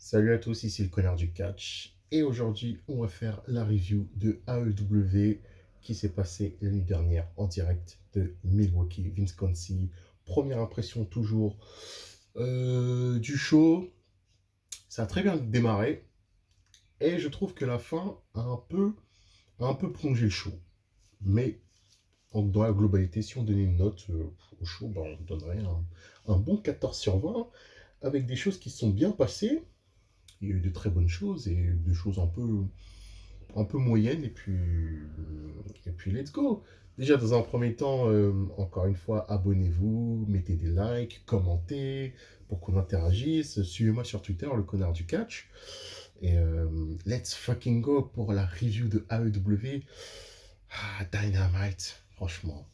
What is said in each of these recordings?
Salut à tous, ici le connard du catch. Et aujourd'hui, on va faire la review de AEW qui s'est passé l'année dernière en direct de Milwaukee, Wisconsin. Première impression toujours du show. Ça a très bien démarré. Et je trouve que la fin a un peu plongé le show. Mais dans la globalité, si on donnait une note au show, on donnerait un bon 14 sur 20 avec des choses qui se sont bien passées. Il y a eu de très bonnes choses et des choses un peu moyennes et puis let's go. Déjà dans un premier temps, encore une fois, abonnez-vous, mettez des likes, commentez pour qu'on interagisse. Suivez-moi sur Twitter, le connard du catch. Et let's fucking go pour la review de AEW. Dynamite, franchement,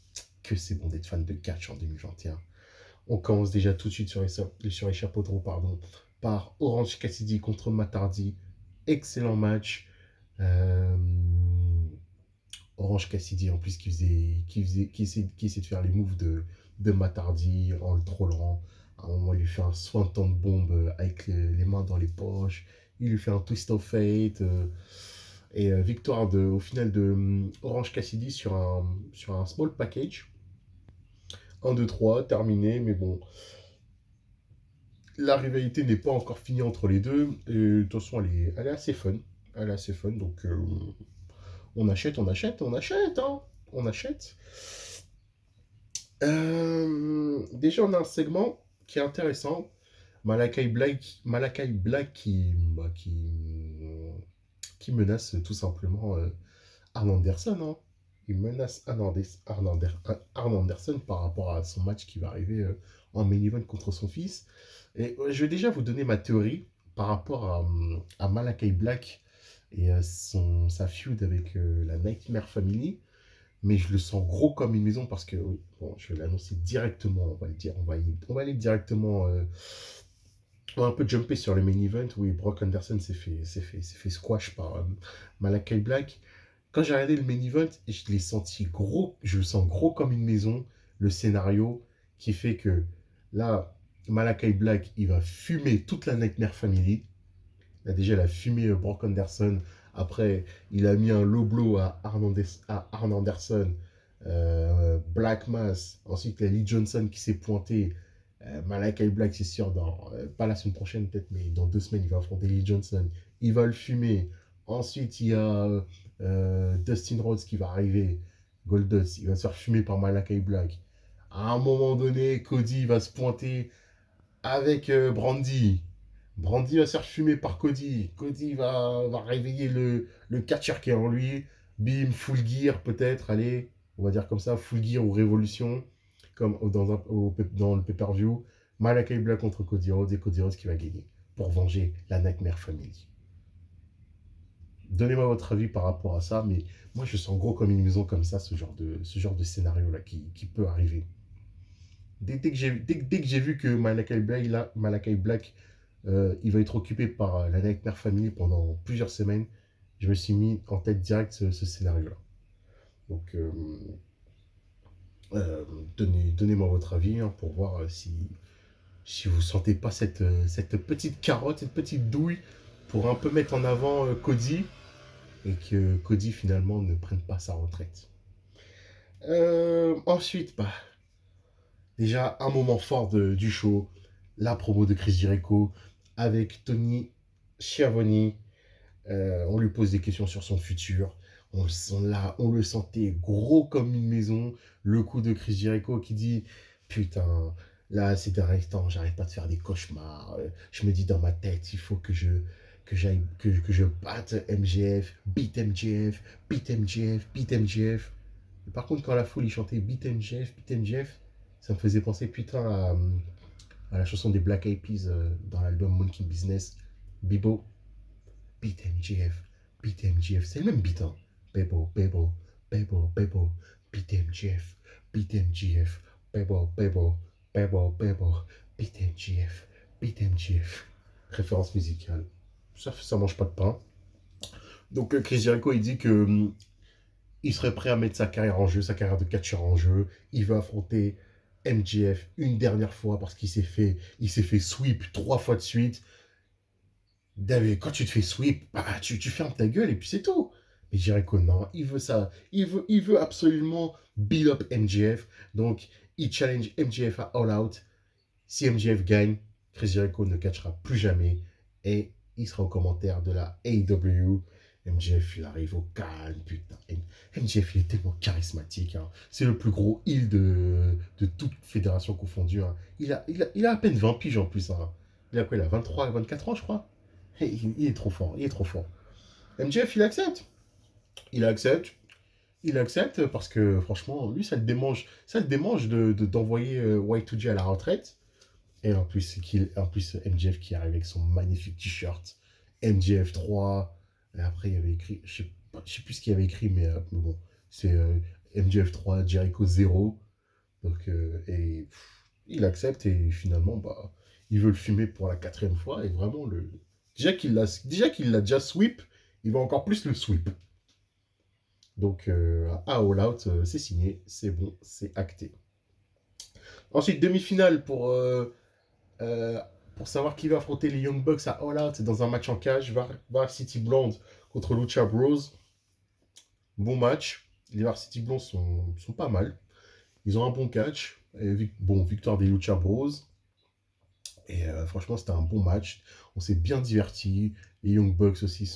que c'est bon d'être fan de catch en 2021. On commence déjà tout de suite sur les chapeaux de roue, pardon, par Orange Cassidy contre Matardi. Excellent match. Euh, Orange Cassidy, en plus, qui essaie de faire les moves de Matardi en le trollant. À un moment, il lui fait un swanton de bombe avec les mains dans les poches. Il lui fait un twist of fate. Et victoire au final de Orange Cassidy sur un small package. 1, 2, 3, terminé. Mais bon, la rivalité n'est pas encore finie entre les deux. Et, de toute façon, elle est assez fun. Elle est assez fun. Donc, on achète, on achète, on achète. Hein. On achète. Déjà, on a un segment qui est intéressant. Malakai Black qui menace tout simplement Arn Anderson. Hein. Il menace Arn Anderson par rapport à son match qui va arriver en main event contre son fils. Et je vais déjà vous donner ma théorie par rapport à Malakai Black et sa feud avec la Nightmare Family. Mais je le sens gros comme une maison parce que, bon, je vais l'annoncer directement, on va le dire, on va aller directement, on va un peu jumper sur le main event. Oui, Brock Anderson s'est fait squash par Malakai Black. Quand j'ai regardé le main event, je l'ai senti gros, je le sens gros comme une maison, le scénario qui fait que là, Malakai Black, il va fumer toute la Nightmare Family. Là, déjà, il a fumé Brock Anderson. Après, il a mis un low blow à Arn Anderson. Black Mass. Ensuite, il y a Lee Johnson qui s'est pointé. Malakai Black, c'est sûr, pas la semaine prochaine peut-être, mais dans 2 semaines, il va affronter Lee Johnson. Il va le fumer. Ensuite, il y a Dustin Rhodes qui va arriver. Goldust, il va se faire fumer par Malakai Black. À un moment donné, Cody va se pointer avec Brandy. Brandy va se faire fumer par Cody. Cody va réveiller le catcher qui est en lui. Bim, full gear peut-être, allez, on va dire comme ça, full gear ou révolution, comme dans le pay-per-view. Malakai Black contre Cody Rhodes et Cody Rhodes qui va gagner pour venger la Nightmare Family. Donnez-moi votre avis par rapport à ça, mais moi je sens gros comme une maison comme ça, ce genre de scénario-là qui peut arriver. Dès que j'ai vu que Malakai Black il va être occupé par la Nightmare Family pendant plusieurs semaines, je me suis mis en tête direct ce scénario-là. Donc, euh, donnez-moi votre avis hein, pour voir si vous ne sentez pas cette petite carotte, cette petite douille pour un peu mettre en avant Cody et que Cody finalement ne prenne pas sa retraite. Ensuite, déjà un moment fort du show, la promo de Chris Jericho avec Tony Schiavone. On lui pose des questions sur son futur. On le sentait gros comme une maison. Le coup de Chris Jericho qui dit putain, là ces derniers temps, j'arrête pas de faire des cauchemars. Je me dis dans ma tête, il faut que je batte MJF, beat MJF, beat MJF, beat MJF. Et par contre, quand la foule y chantait beat MJF, beat MJF, ça me faisait penser putain à la chanson des Black Eyed Peas dans l'album Monkey Business. Bibo, beat MJF, beat MJF. C'est le même beat, hein. Bebo, Bebo, Bebo, Bebo, beat MJF, beat MJF, Bebo, Bebo, Bebo, Bebo, beat MJF, beat MJF. Référence musicale. Ça mange pas de pain. Donc Chris Jericho, il dit que il serait prêt à mettre sa carrière en jeu, sa carrière de catcheur en jeu. Il veut affronter MJF une dernière fois parce qu'il s'est fait sweep 3 fois de suite. David, quand tu te fais sweep, bah, tu fermes ta gueule et puis c'est tout. Mais Jericho, non, il veut ça. Il veut absolument beat up MJF. Donc, il challenge MJF à All Out. Si MJF gagne, Chris Jericho ne catchera plus jamais. Et il sera au commentaire de la AEW. MJF, il arrive au calme, putain. MJF, il est tellement charismatique, hein. C'est le plus gros heel de toute fédération confondue, hein. Il a à peine 20 piges en plus, hein. Il a quoi? Il a 23, 24 ans, je crois. Et il est trop fort, il est trop fort. MJF, il accepte. Il accepte. Il accepte parce que franchement, lui, ça le démange d'envoyer Y2J à la retraite. Et en plus MJF qui arrive avec son magnifique t-shirt MJF 3. Et après, il y avait écrit, je sais plus ce qu'il y avait écrit, mais bon, c'est MJF 3, Jericho 0. Donc, il accepte et finalement, bah, il veut le fumer pour la quatrième fois. Et vraiment, déjà qu'il l'a déjà sweep, il va encore plus le sweep. Donc, à All Out, c'est signé, c'est bon, c'est acté. Ensuite, demi-finale pour savoir qui va affronter les Young Bucks à All Out dans un match en cage. Varsity Blonde contre Lucha Bros. Bon match. Les Varsity Blondes sont pas mal. Ils ont un bon catch. Et, bon, victoire des Lucha Bros. Et franchement, c'était un bon match. On s'est bien diverti. Les Young Bucks aussi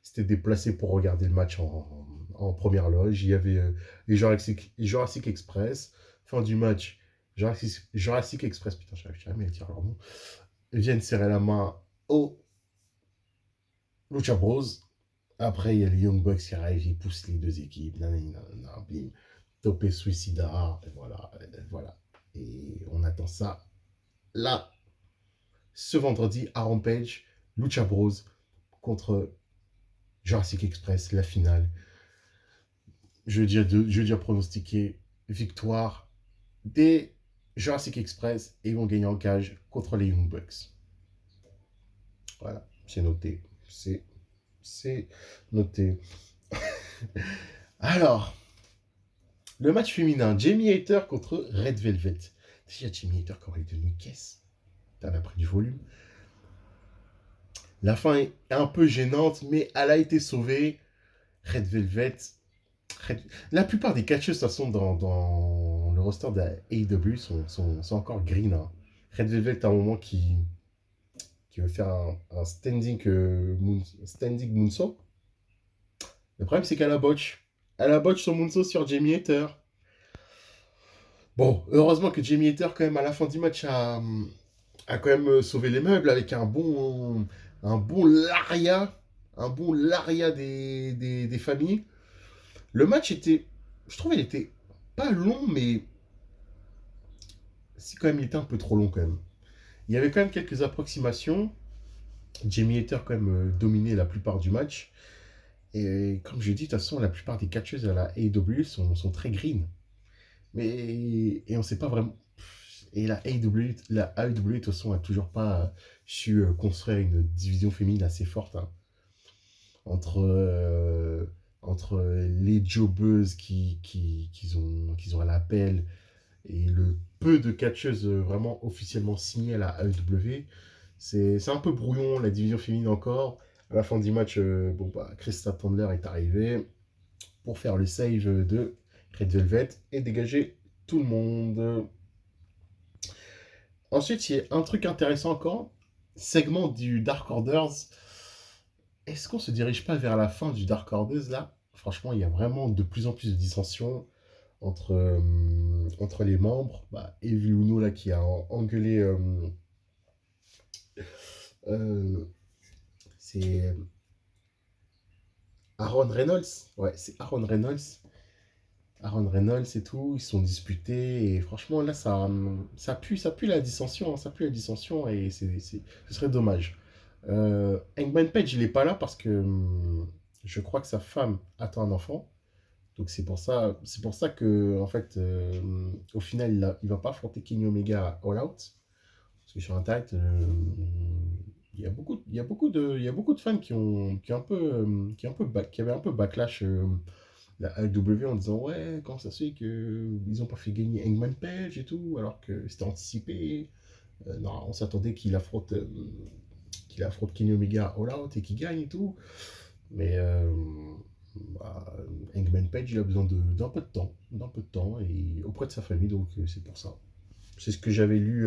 s'étaient déplacés pour regarder le match en première loge. Il y avait les Jurassic Express. Fin du match, Jurassic Express, putain, je n'arrive jamais à dire leur nom, viennent serrer la main aux Lucha Bros. Après, il y a les Young Bucks qui arrivent, ils poussent les deux équipes. Nanana, bim. Topé Suicida, et voilà. Et on attend ça là, ce vendredi à Rampage, Lucha Bros contre Jurassic Express, la finale. Je veux dire pronostiqué, victoire des Jurassic Express et ils vont gagner en cage contre les Young Bucks. Voilà, c'est noté. C'est noté. Alors, le match féminin, Jamie Hayter contre Red Velvet. Déjà, Jamie Hayter, comment elle est devenue caisse? Elle a pris du volume. La fin est un peu gênante, mais elle a été sauvée. Red Velvet. La plupart des catcheuses, de toute façon, dans le roster de la AEW sont encore green, hein. Red Velvet, à un moment qui veut faire un standing moonsault. Le problème, c'est qu'elle a botch. Elle a botch son moonsault sur Jamie Hayter. Bon, heureusement que Jamie Hayter, quand même, à la fin du match, a quand même sauvé les meubles avec un bon Laria. Un bon Laria des familles. Le match était. Je trouve il était pas long, mais. Si, quand même, il était un peu trop long, quand même. Il y avait quand même quelques approximations. Jamie Hayter, quand même, dominé la plupart du match. Et comme je dis, de toute façon, la plupart des catcheuses à la AEW sont très green. Mais. Et on sait pas vraiment. Et la AEW, de toute façon, a toujours pas su construire une division féminine assez forte, hein. Entre, entre les jobbeuses qu'ils ont à l'appel et le peu de catcheuses vraiment officiellement signées à la AEW, c'est un peu brouillon, la division féminine encore. À la fin du match, bon, bah, Krista Tandler est arrivée pour faire le save de Red Velvet et dégager tout le monde. Ensuite, il y a un truc intéressant encore, segment du Dark Orders. Est-ce qu'on se dirige pas vers la fin du Dark Orders là? Franchement, il y a vraiment de plus en plus de dissensions entre les membres. Bah, Evil Uno là qui a engueulé. Euh, c'est Aaron Reynolds. Ouais, c'est Aaron Reynolds. Aaron Reynolds et tout, ils se sont disputés et franchement là ça pue la dissension, hein, ça pue la dissension et ce serait dommage. Hangman Page il est pas là parce que je crois que sa femme attend un enfant, donc c'est pour ça que en fait au final il va pas affronter Kenny Omega à All Out parce que sur Internet il y a beaucoup de fans qui avaient un peu backlash la AEW en disant ouais, comment ça se fait qu'ils n'ont pas fait gagner Hangman Page et tout, alors que c'était anticipé. Non, on s'attendait qu'il affronte Kenny Omega All Out et qu'il gagne et tout. Mais bah, Hangman Page, il a besoin d'un peu de temps et auprès de sa famille, donc c'est pour ça. C'est ce que j'avais lu,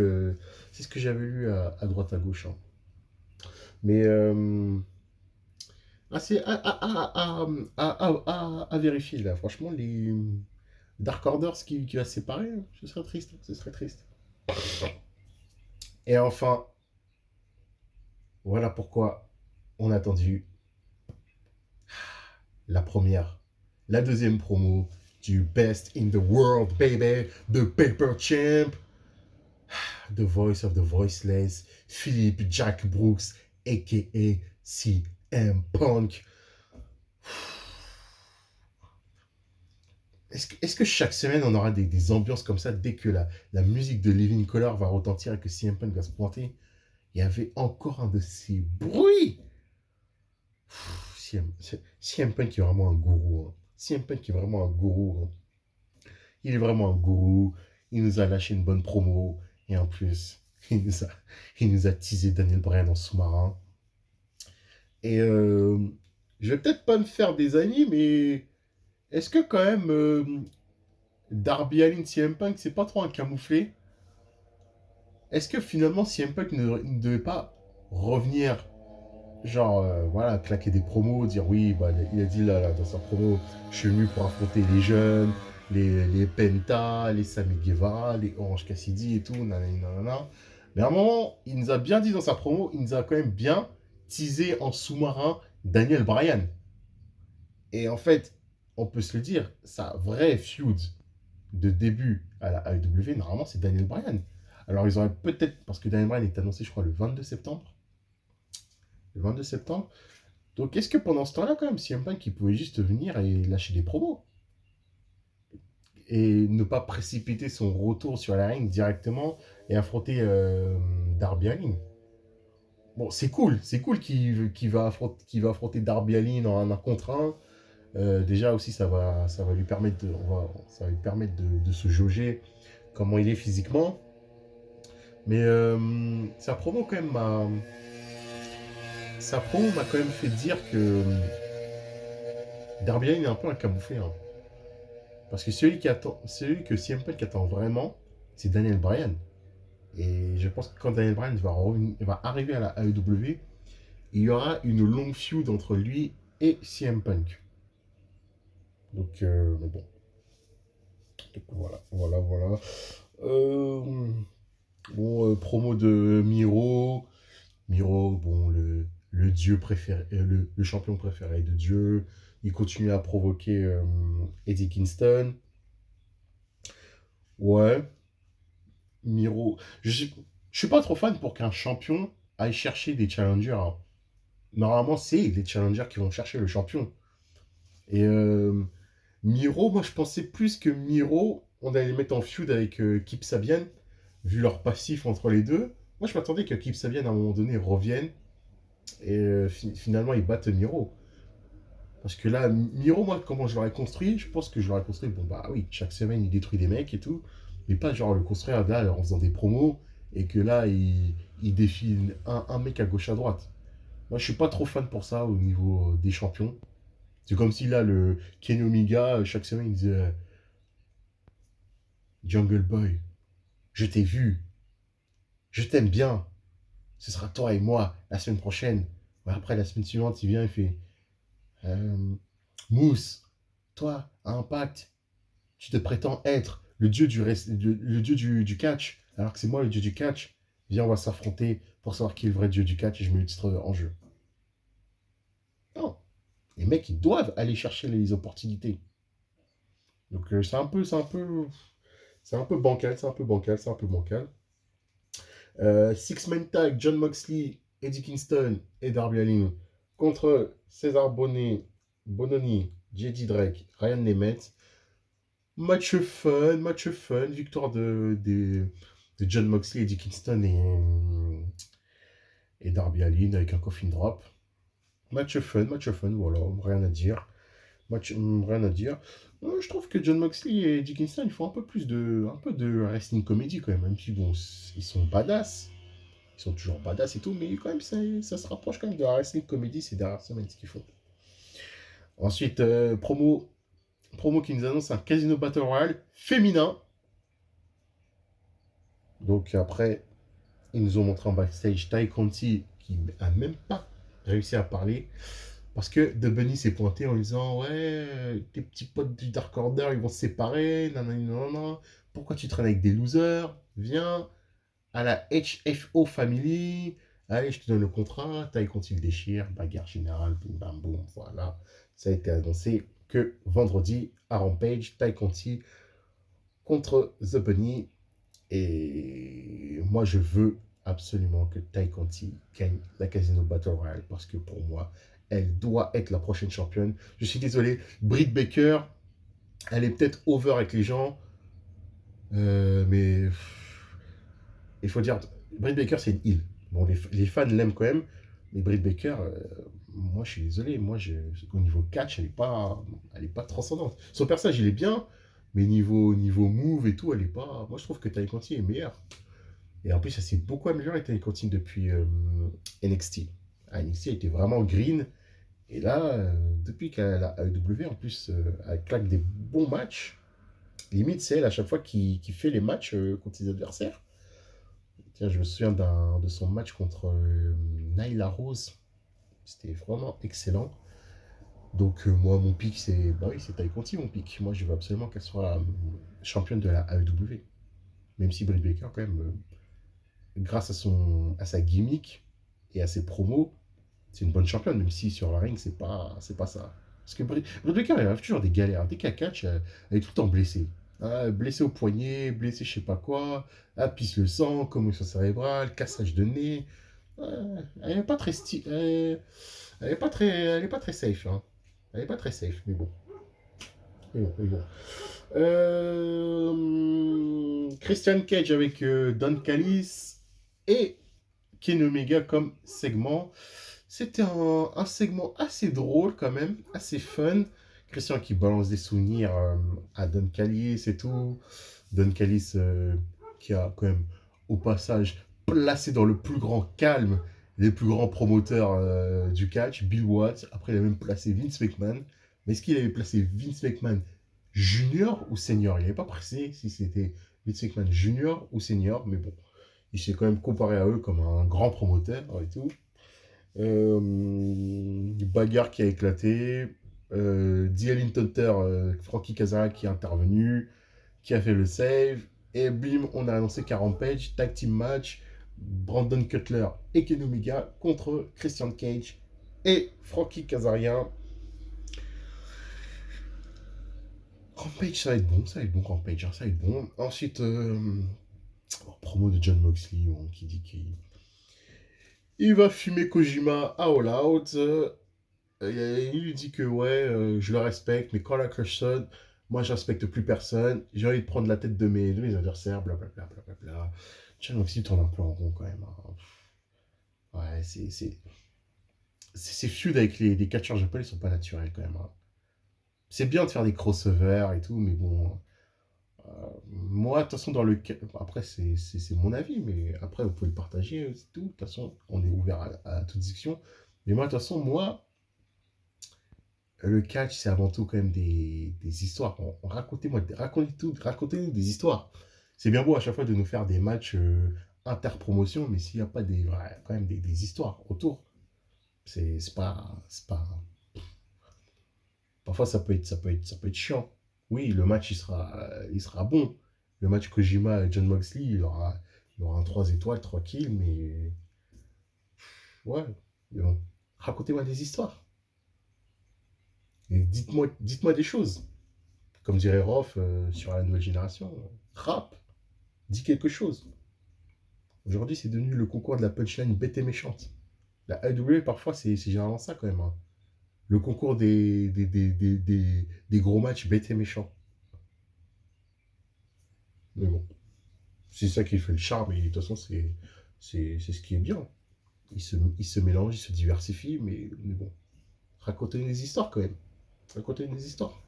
c'est ce que j'avais lu à droite à gauche, hein. Mais c'est à vérifier là. Franchement, les Dark Orders qui va se séparer, hein, ce serait triste, ce serait triste. Et enfin, voilà pourquoi on a attendu la première, la deuxième promo du Best in the World, baby, the Paper Champ, the Voice of the Voiceless, Philippe Jack Brooks, a.k.a. CM Punk. Est-ce que chaque semaine, on aura des ambiances comme ça dès que la musique de Living Color va retentir et que CM Punk va se pointer? Il y avait encore un de ces bruits. CM Punk est vraiment un gourou, hein. CM Punk est vraiment un gourou, hein. Il est vraiment un gourou. Il nous a lâché une bonne promo. Et en plus, il nous a teasé Daniel Bryan en sous-marin. Et je vais peut-être pas me faire des amis, mais est-ce que quand même Darby Allin, CM Punk, c'est pas trop un camouflé? Est-ce que finalement CM Punk ne devait pas revenir, genre, voilà, claquer des promos, dire oui, bah, il a dit là, dans sa promo, je suis venu pour affronter les jeunes, les Penta, les Sammy Guevara, les Orange Cassidy et tout, nanana. Mais à un moment, il nous a bien dit dans sa promo, il nous a quand même bien teasé en sous-marin Daniel Bryan. Et en fait, on peut se le dire, sa vraie feud de début à la AEW, normalement, c'est Daniel Bryan. Alors, ils auraient peut-être, parce que Daniel Bryan est annoncé, je crois, le 22 septembre. Le 22 septembre. Donc, est-ce que pendant ce temps-là, quand même, CM Punk, il pouvait juste venir et lâcher des promos et ne pas précipiter son retour sur la ring directement et affronter Darby Allin? Bon, c'est cool qu'il va affronter Darby Allin en un contre un. Déjà aussi, ça va lui permettre ça va lui permettre de se jauger comment il est physiquement. Mais sa promo m'a quand même fait dire que Darby Allin est un peu un camouflé, hein. Parce que celui que CM Punk attend vraiment, c'est Daniel Bryan. Et je pense que quand Daniel Bryan va arriver à la AEW, il y aura une longue feud entre lui et CM Punk. Donc, mais bon. Donc, voilà. Euh, bon, promo de Miro. Miro, bon, le dieu préféré, le champion préféré de Dieu. Il continue à provoquer Eddie Kingston. Ouais, Miro. Je suis pas trop fan pour qu'un champion aille chercher des challengers, hein. Normalement, c'est les challengers qui vont chercher le champion. Et Miro, moi je pensais plus que Miro, on allait les mettre en feud avec Kip Sabian, vu leur passif entre les deux. Moi je m'attendais que Kip Sabian à un moment donné revienne et finalement ils battent Miro. Parce que là, Miro, moi, comment je l'aurais construit? Je pense que je l'aurais construit, bon bah oui, chaque semaine il détruit des mecs et tout, mais pas genre le construire là en faisant des promos et que là il défie un mec à gauche à droite. Moi je suis pas trop fan pour ça au niveau des champions. C'est comme si là, le Kenny Omega, chaque semaine, il disait Jungle Boy, je t'ai vu, je t'aime bien, ce sera toi et moi la semaine prochaine. Ouais, après, la semaine suivante, il vient et fait euh, Mousse, toi, à Impact, tu te prétends être le dieu le dieu du catch, alors que c'est moi le dieu du catch. Viens, on va s'affronter pour savoir qui est le vrai dieu du catch et je mets le titre en jeu. Non, les mecs, ils doivent aller chercher les opportunités. Donc, c'est un peu bancal, c'est un peu bancal. Six-Man Tag, John Moxley, Eddie Kingston et Darby Allin contre César Bononi, JD Drake, Ryan Nemeth. Match fun, victoire de John Moxley, Eddie Kingston et Darby Allin avec un coffin drop. Match fun, voilà, rien à dire. Rien à dire. Je trouve que John Moxley et Eddie Kingston, ils font un peu de wrestling comédie quand même, même si bon, ils sont badass. Ils sont toujours badass et tout, mais quand même, ça se rapproche quand même de la wrestling comédie ces dernières semaines, ce qu'ils font. Ensuite, promo qui nous annonce un Casino Battle Royale féminin. Donc après, ils nous ont montré en backstage Ty Conti qui a même pas réussi à parler. Parce que The Bunny s'est pointé en lui disant ouais, tes petits potes du Dark Order, ils vont se séparer, nanana, pourquoi tu traînes avec des losers? Viens à la HFO Family, allez, je te donne le contrat, Ty Conti le déchire, bagarre générale, boum bam boum, voilà. Ça a été annoncé que vendredi, à Rampage, Ty Conti contre The Bunny. Et moi, je veux absolument que Ty Conti gagne la Casino Battle Royale parce que pour moi, elle doit être la prochaine championne. Je suis désolé, Britt Baker, elle est peut-être over avec les gens, mais il faut dire, Britt Baker, c'est une île. Bon, les fans l'aiment quand même, mais Britt Baker, moi, je suis désolé, au niveau catch, elle est pas transcendante. Son personnage, il est bien, mais niveau move et tout, elle est pas. Moi, je trouve que Ty Conti est meilleur. Et en plus, ça s'est beaucoup amélioré avec Cantine depuis NXT. NXT a été vraiment green. Et là, depuis qu'elle a AEW, en plus, elle claque des bons matchs. Limite, c'est elle à chaque fois qui fait les matchs contre ses adversaires. Tiens, je me souviens de son match contre Nyla Rose. C'était vraiment excellent. Donc, moi, mon pic, c'est bah oui, c'est Ty Conti, mon pic. Moi, je veux absolument qu'elle soit championne de la AEW. Même si Britt Baker, quand même, grâce à sa gimmick et à ses promos, c'est une bonne championne, même si sur la ring, c'est pas ça. Parce que Britt Baker, elle a toujours des galères. Dès qu'elle catch, elle est tout le temps blessée. Ah, blessée au poignet, blessée je sais pas quoi, elle pisse le sang, commotion cérébrale, cassage de nez. Elle est pas très elle est pas très safe. Hein. Elle est pas très safe, mais bon. Mais bon. Christian Cage avec Don Callis et Ken Omega comme segment. C'était un segment assez drôle quand même, assez fun. Christian qui balance des souvenirs à Don Callis et tout. Don Callis qui a quand même au passage placé dans le plus grand calme les plus grands promoteurs du catch, Bill Watts. Après il a même placé Vince McMahon. Mais est-ce qu'il avait placé Vince McMahon junior ou senior? Il n'avait pas précisé si c'était Vince McMahon junior ou senior, mais bon, il s'est quand même comparé à eux comme un grand promoteur et tout. Bagarre qui a éclaté. Dylan Hunter, Frankie Kazarian qui est intervenu, qui a fait le save. Et bim, on a annoncé 40 Page, tag team match. Brandon Cutler et Ken Omega contre Christian Cage et Frankie Kazarian. Rampage, ça va être bon, ça va être bon, Rampage, hein, ça va être bon. Ensuite, promo de John Moxley qui dit qu'il va fumer Kojima à All Out. Il lui dit que ouais, je le respecte, mais quand la cloche sonne, moi je respecte plus personne. J'ai envie de prendre la tête de mes adversaires, blablabla. Blablabla. John Moxley tourne un peu en rond quand même. Hein. Ouais, ces feuds avec les catcheurs japonais sont pas naturels quand même. Hein. C'est bien de faire des crossovers et tout, mais bon. Moi, de toute façon, dans le après, c'est mon avis, mais après, vous pouvez le partager, c'est tout. De toute façon, on est ouvert à toute discussion. Mais moi, de toute façon, moi, le catch, c'est avant tout quand même des histoires. Racontez-nous des histoires. C'est bien beau à chaque fois de nous faire des matchs interpromotion, mais s'il n'y a pas quand même des histoires autour, c'est pas, c'est pas. Parfois, ça peut être chiant. Oui, le match, il sera bon. Le match Kojima et John Moxley, il aura un 3 étoiles, 3 kills, mais ouais. Mais bon. Racontez-moi des histoires. Et dites-moi des choses. Comme dirait Roth sur la nouvelle génération, rap, dis quelque chose. Aujourd'hui, c'est devenu le concours de la punchline bête et méchante. La AEW, parfois, c'est généralement ça quand même. Hein. Le concours des gros matchs bêtes et méchants. Mais bon, c'est ça qui fait le charme et de toute façon, c'est ce qui est bien. Il se mélange, il se diversifie, mais bon, racontez des histoires quand même. Racontez des histoires.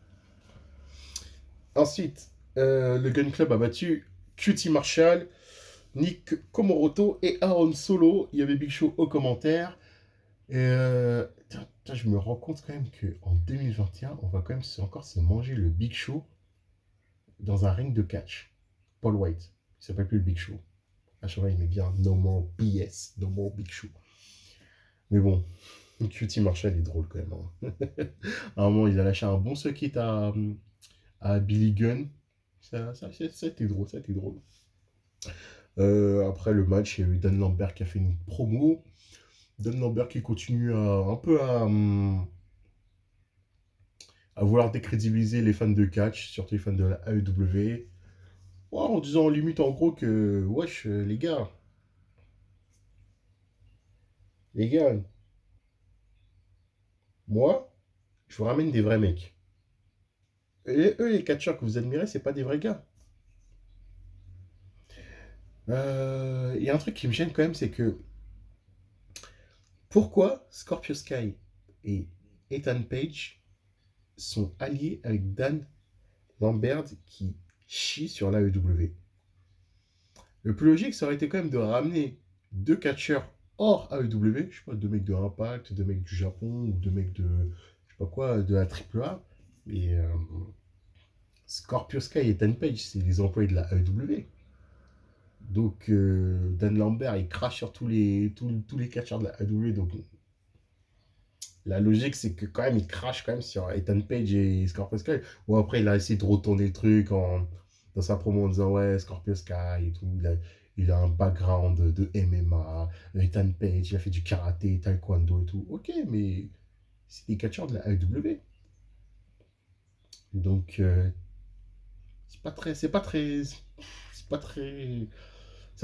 Ensuite, le Gun Club a battu QT Marshall. Nick Komoroto et Aaron Solo. Il y avait Big Show aux commentaires. Et je me rends compte quand même qu'en 2021, on va quand même encore se manger le Big Show dans un ring de catch. Paul White. Il s'appelle plus le Big Show. À chaque fois, il met bien No More BS, No More Big Show. Mais bon, QT Marshall est drôle quand même. Hein. À un moment, il a lâché un bon circuit à Billy Gunn. C'était drôle, c'était drôle. Après le match, il y a eu Dan Lambert qui a fait une promo. Dan Lambert qui continue un peu à vouloir décrédibiliser les fans de catch, surtout les fans de la AEW. Ouais, en disant limite en gros que, wesh, les gars, moi, je vous ramène des vrais mecs. Et eux, les catcheurs que vous admirez, c'est pas des vrais gars. Il y a un truc qui me gêne quand même, c'est que pourquoi Scorpio Sky et Ethan Page sont alliés avec Dan Lambert qui chie sur l'AEW. Le plus logique, ça aurait été quand même de ramener deux catcheurs hors AEW, je sais pas, deux mecs de Impact, deux mecs du Japon, ou deux mecs de, je sais pas quoi, de la AAA. Et Scorpio Sky et Ethan Page, c'est les employés de la AEW. Donc, Dan Lambert, il crache sur tous les catcheurs de la AEW. Donc, la logique, c'est que quand même, il crache quand même sur Ethan Page et Scorpio Sky. Bon, après, il a essayé de retourner le truc dans sa promo en disant, ouais, Scorpio Sky et tout. Il a un background de MMA. Ethan Page, il a fait du karaté, taekwondo et tout. Ok, mais c'est des catcheurs de la AEW. Donc, c'est pas très, c'est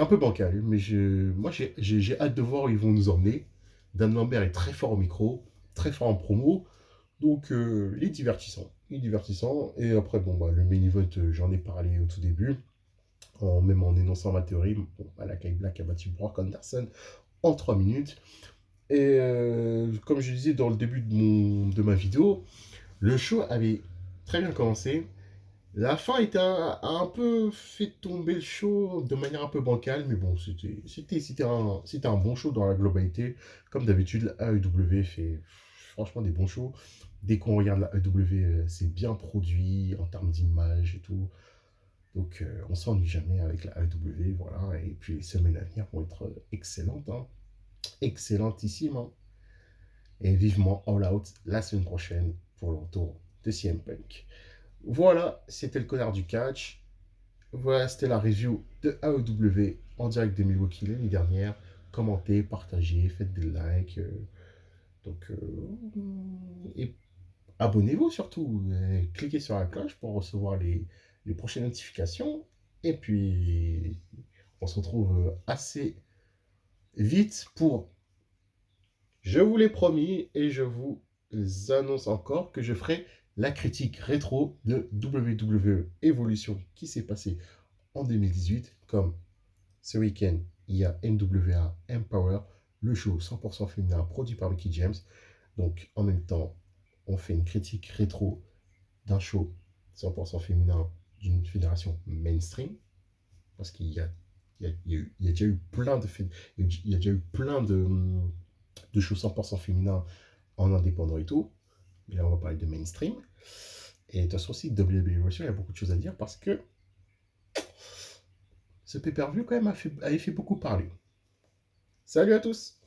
un peu bancal, mais moi j'ai hâte de voir où ils vont nous emmener. Dan Lambert est très fort au micro, très fort en promo, donc il est divertissant. Il est divertissant. Et après, bon, bah, le main event, j'en ai parlé au tout début, même en énonçant ma théorie. Bon, bah, la Kai Black a battu Brock Anderson en 3 minutes. Et comme je disais dans le début de ma vidéo, le show avait très bien commencé. La fin a un peu fait tomber le show de manière un peu bancale, mais bon, c'était un bon show dans la globalité. Comme d'habitude, la AEW fait franchement des bons shows. Dès qu'on regarde la AEW, c'est bien produit en termes d'image et tout. Donc, on s'ennuie jamais avec la AEW, voilà. Et puis, les semaines à venir vont être excellentes, hein. Excellentissimes, hein. Et vivement All Out la semaine prochaine pour le retour de CM Punk. Voilà, c'était le connard du catch. Voilà, c'était la review de AEW en direct de Milwaukee l'année dernière. Commentez, partagez, faites des likes. Et abonnez-vous surtout. Cliquez sur la cloche pour recevoir les prochaines notifications. Et puis, on se retrouve assez vite pour, je vous l'ai promis, et je vous annonce encore que je ferai la critique rétro de WWE Evolution qui s'est passée en 2018. Comme ce week-end, il y a NWA Empower, le show 100% féminin produit par Mickey James. Donc en même temps, on fait une critique rétro d'un show 100% féminin d'une fédération mainstream. Parce qu'il y a déjà eu plein de il y a déjà eu plein de shows 100% féminins en indépendant et tout. Mais là, on va parler de mainstream. Et de toute façon, aussi, WWE Evolution, il y a beaucoup de choses à dire parce que ce pay-per-view, quand même, avait fait beaucoup parler. Salut à tous!